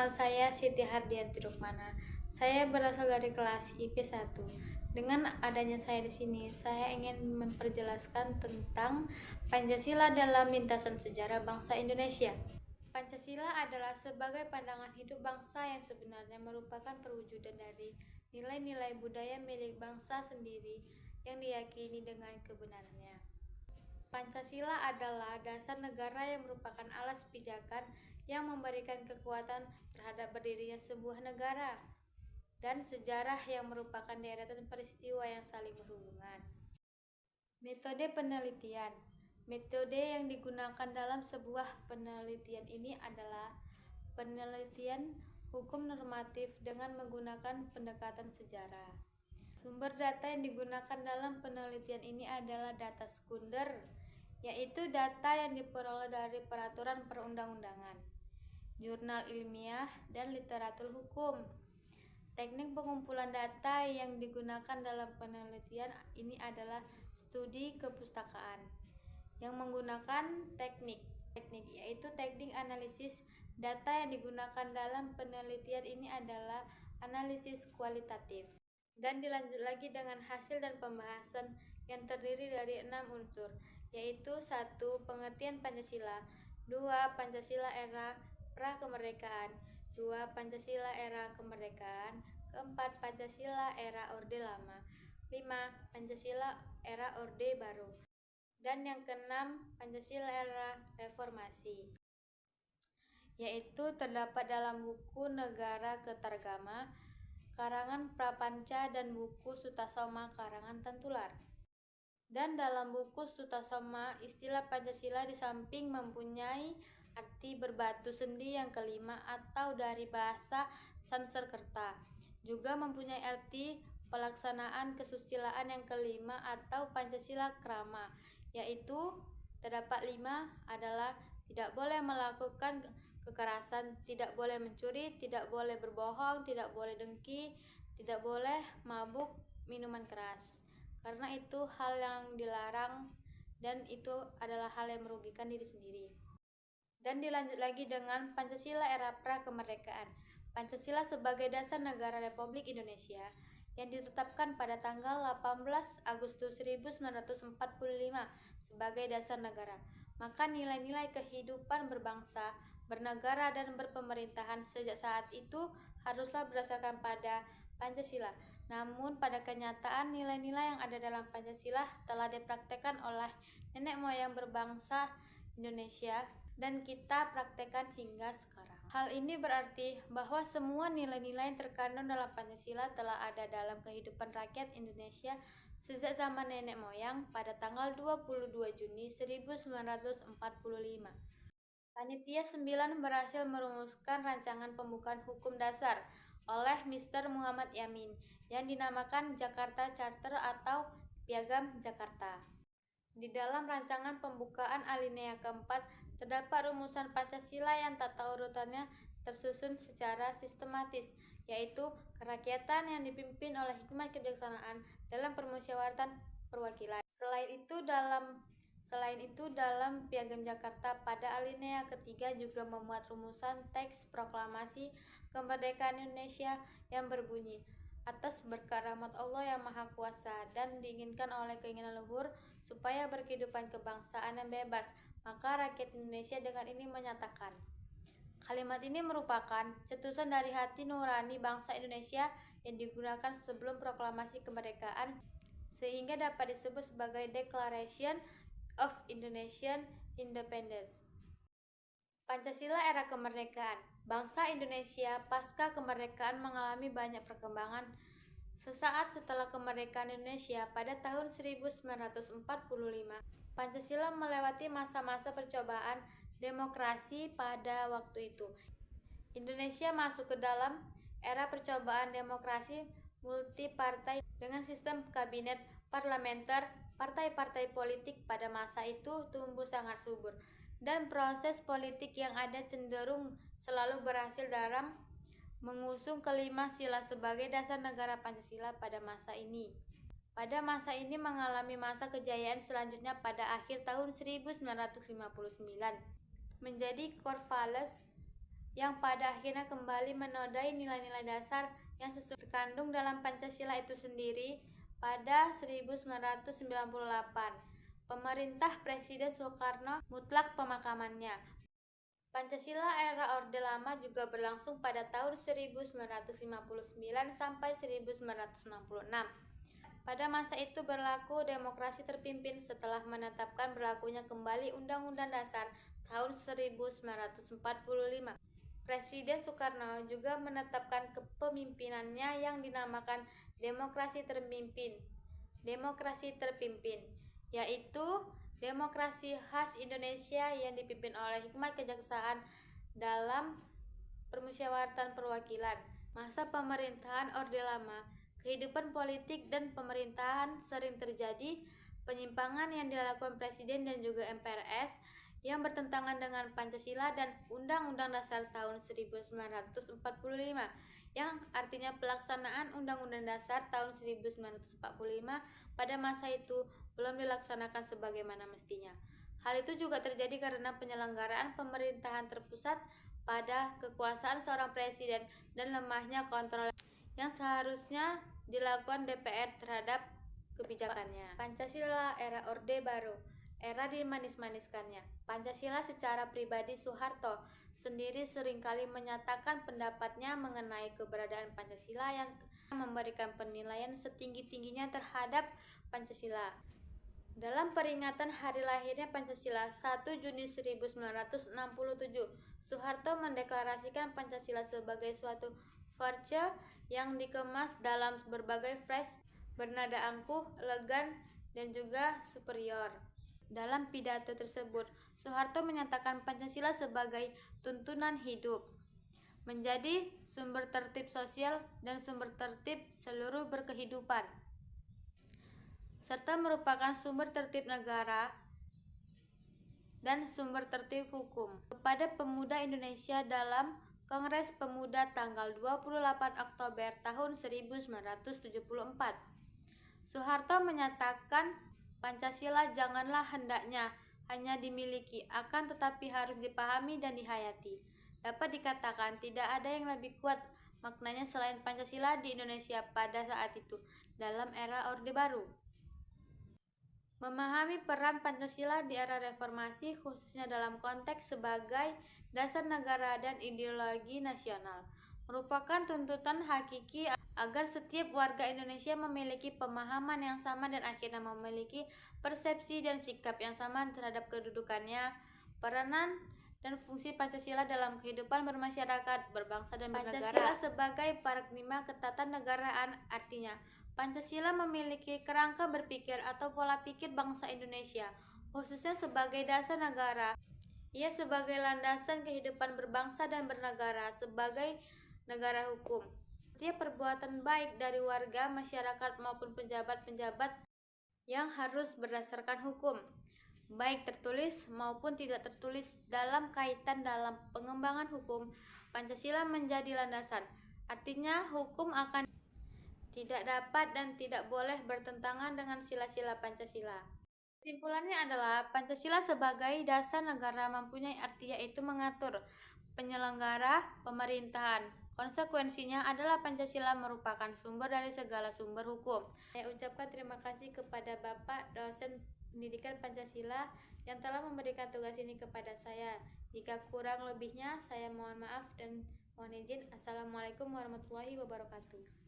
Nama saya Siti Hardianti Rukmana. Saya berasal dari kelas IP 1. Dengan adanya saya di sini, saya ingin memperjelaskan tentang Pancasila dalam lintasan sejarah bangsa Indonesia. Pancasila adalah sebagai pandangan hidup bangsa yang sebenarnya merupakan perwujudan dari nilai-nilai budaya milik bangsa sendiri yang diyakini dengan kebenarannya. Pancasila adalah dasar negara yang merupakan alas pijakan yang memberikan kekuatan terhadap berdirinya sebuah negara dan sejarah yang merupakan deretan peristiwa yang saling berhubungan. Metode penelitian. Metode yang digunakan dalam sebuah penelitian ini adalah penelitian hukum normatif dengan menggunakan pendekatan sejarah. Sumber data yang digunakan dalam penelitian ini adalah data sekunder, yaitu data yang diperoleh dari peraturan perundang-undangan, jurnal ilmiah, dan literatur hukum. Teknik pengumpulan data yang digunakan dalam penelitian ini adalah studi kepustakaan yang menggunakan teknik yaitu teknik analisis. Data yang digunakan dalam penelitian ini adalah analisis kualitatif. Dan dilanjut lagi dengan hasil dan pembahasan yang terdiri dari 6 unsur, yaitu 1. Pengertian Pancasila, 2. Pancasila era pra-kemerdekaan, 2. Pancasila era kemerdekaan, 4. Pancasila era Orde Lama, 5. Pancasila era Orde Baru, dan yang keenam Pancasila era Reformasi, yaitu terdapat dalam buku Negara Kertagama karangan Prapanca dan buku Sutasoma karangan Tantular. Dan dalam buku Sutasoma, istilah Pancasila di samping mempunyai arti berbatu sendi yang kelima atau dari bahasa Sanskerta, juga mempunyai arti pelaksanaan kesusilaan yang kelima atau Pancasila Krama, yaitu terdapat 5 adalah tidak boleh melakukan kekerasan, tidak boleh mencuri, tidak boleh berbohong, tidak boleh dengki, tidak boleh mabuk minuman keras, karena itu hal yang dilarang dan itu adalah hal yang merugikan diri sendiri. Dan dilanjut lagi dengan Pancasila era pra-kemerdekaan. Pancasila sebagai dasar negara Republik Indonesia yang ditetapkan pada tanggal 18 Agustus 1945 sebagai dasar negara. Maka nilai-nilai kehidupan berbangsa, bernegara, dan berpemerintahan sejak saat itu haruslah berdasarkan pada Pancasila. Namun pada kenyataan nilai-nilai yang ada dalam Pancasila telah dipraktekkan oleh nenek moyang berbangsa Indonesia dan kita praktekkan hingga sekarang. Hal ini berarti bahwa semua nilai-nilai yang terkandung dalam Pancasila telah ada dalam kehidupan rakyat Indonesia sejak zaman nenek moyang pada tanggal 22 Juni 1945. Panitia 9 berhasil merumuskan rancangan pembukaan hukum dasar oleh Mr. Muhammad Yamin yang dinamakan Jakarta Charter atau Piagam Jakarta. Di dalam rancangan pembukaan alinea keempat terdapat rumusan Pancasila yang tata urutannya tersusun secara sistematis, yaitu kerakyatan yang dipimpin oleh hikmat kebijaksanaan dalam permusyawaratan perwakilan. Selain itu dalam Piagam Jakarta pada alinea ketiga juga memuat rumusan teks proklamasi kemerdekaan Indonesia yang berbunyi, atas berkat rahmat Allah yang Maha Kuasa dan diinginkan oleh keinginan luhur supaya berkehidupan kebangsaan yang bebas, maka rakyat Indonesia dengan ini menyatakan. Kalimat ini merupakan cetusan dari hati nurani bangsa Indonesia yang digunakan sebelum proklamasi kemerdekaan sehingga dapat disebut sebagai Declaration of Indonesian Independence. Pancasila era kemerdekaan. Bangsa Indonesia pasca kemerdekaan mengalami banyak perkembangan. Sesaat setelah kemerdekaan Indonesia pada tahun 1945, Pancasila melewati masa-masa percobaan demokrasi pada waktu itu. Indonesia masuk ke dalam era percobaan demokrasi multipartai dengan sistem kabinet parlementer. Partai-partai politik pada masa itu tumbuh sangat subur dan proses politik yang ada cenderung selalu berhasil dalam mengusung kelima sila sebagai dasar negara Pancasila pada masa ini. Pada masa ini mengalami masa kejayaan selanjutnya pada akhir tahun 1959 menjadi Corvallis yang pada akhirnya kembali menodai nilai-nilai dasar yang sesungguhnya terkandung dalam Pancasila itu sendiri. Pada 1998, pemerintah Presiden Soekarno mutlak pemakamannya. Pancasila era Orde Lama juga berlangsung pada tahun 1959 sampai 1966. Pada masa itu berlaku demokrasi terpimpin setelah menetapkan berlakunya kembali Undang-Undang Dasar tahun 1945. Presiden Soekarno juga menetapkan kepemimpinannya yang dinamakan demokrasi terpimpin, yaitu demokrasi khas Indonesia yang dipimpin oleh hikmat kejaksaan dalam permusyawaratan perwakilan. Masa pemerintahan Orde Lama, kehidupan politik dan pemerintahan sering terjadi penyimpangan yang dilakukan Presiden dan juga MPRS yang bertentangan dengan Pancasila dan Undang-Undang Dasar tahun 1945, yang artinya pelaksanaan Undang-Undang Dasar tahun 1945 pada masa itu belum dilaksanakan sebagaimana mestinya. Hal itu juga terjadi karena penyelenggaraan pemerintahan terpusat pada kekuasaan seorang presiden dan lemahnya kontrol yang seharusnya dilakukan DPR terhadap kebijakannya. Pancasila era Orde Baru, era dimanis-maniskannya. Pancasila secara pribadi Soeharto sendiri seringkali menyatakan pendapatnya mengenai keberadaan Pancasila yang memberikan penilaian setinggi-tingginya terhadap Pancasila. Dalam peringatan hari lahirnya Pancasila 1 Juni 1967, Soeharto mendeklarasikan Pancasila sebagai suatu virtue yang dikemas dalam berbagai frase bernada angkuh, elegan, dan juga superior. Dalam pidato tersebut, Soeharto menyatakan Pancasila sebagai tuntunan hidup, menjadi sumber tertib sosial dan sumber tertib seluruh berkehidupan, serta merupakan sumber tertib negara dan sumber tertib hukum. Kepada pemuda Indonesia dalam Kongres Pemuda tanggal 28 Oktober tahun 1974, Soeharto menyatakan Pancasila janganlah hendaknya hanya dimiliki, akan tetapi harus dipahami dan dihayati. Dapat dikatakan tidak ada yang lebih kuat maknanya selain Pancasila di Indonesia pada saat itu dalam era Orde Baru. Memahami peran Pancasila di era reformasi khususnya dalam konteks sebagai dasar negara dan ideologi nasional merupakan tuntutan hakiki agar setiap warga Indonesia memiliki pemahaman yang sama dan akhirnya memiliki persepsi dan sikap yang sama terhadap kedudukannya, peranan, dan fungsi Pancasila dalam kehidupan bermasyarakat, berbangsa, dan bernegara. Pancasila sebagai paradigma ketatanegaraan, artinya Pancasila memiliki kerangka berpikir atau pola pikir bangsa Indonesia, khususnya sebagai dasar negara. Ia sebagai landasan kehidupan berbangsa dan bernegara, sebagai negara hukum. Setiap perbuatan baik dari warga, masyarakat, maupun penjabat-penjabat yang harus berdasarkan hukum, baik tertulis maupun tidak tertulis. Dalam kaitan dalam pengembangan hukum, Pancasila menjadi landasan. Artinya, hukum akan tidak dapat dan tidak boleh bertentangan dengan sila-sila Pancasila. Kesimpulannya adalah Pancasila sebagai dasar negara mempunyai arti yaitu mengatur penyelenggara pemerintahan. Konsekuensinya adalah Pancasila merupakan sumber dari segala sumber hukum. Saya ucapkan terima kasih kepada Bapak dosen pendidikan Pancasila yang telah memberikan tugas ini kepada saya. Jika kurang lebihnya saya mohon maaf dan mohon izin. Assalamualaikum warahmatullahi wabarakatuh.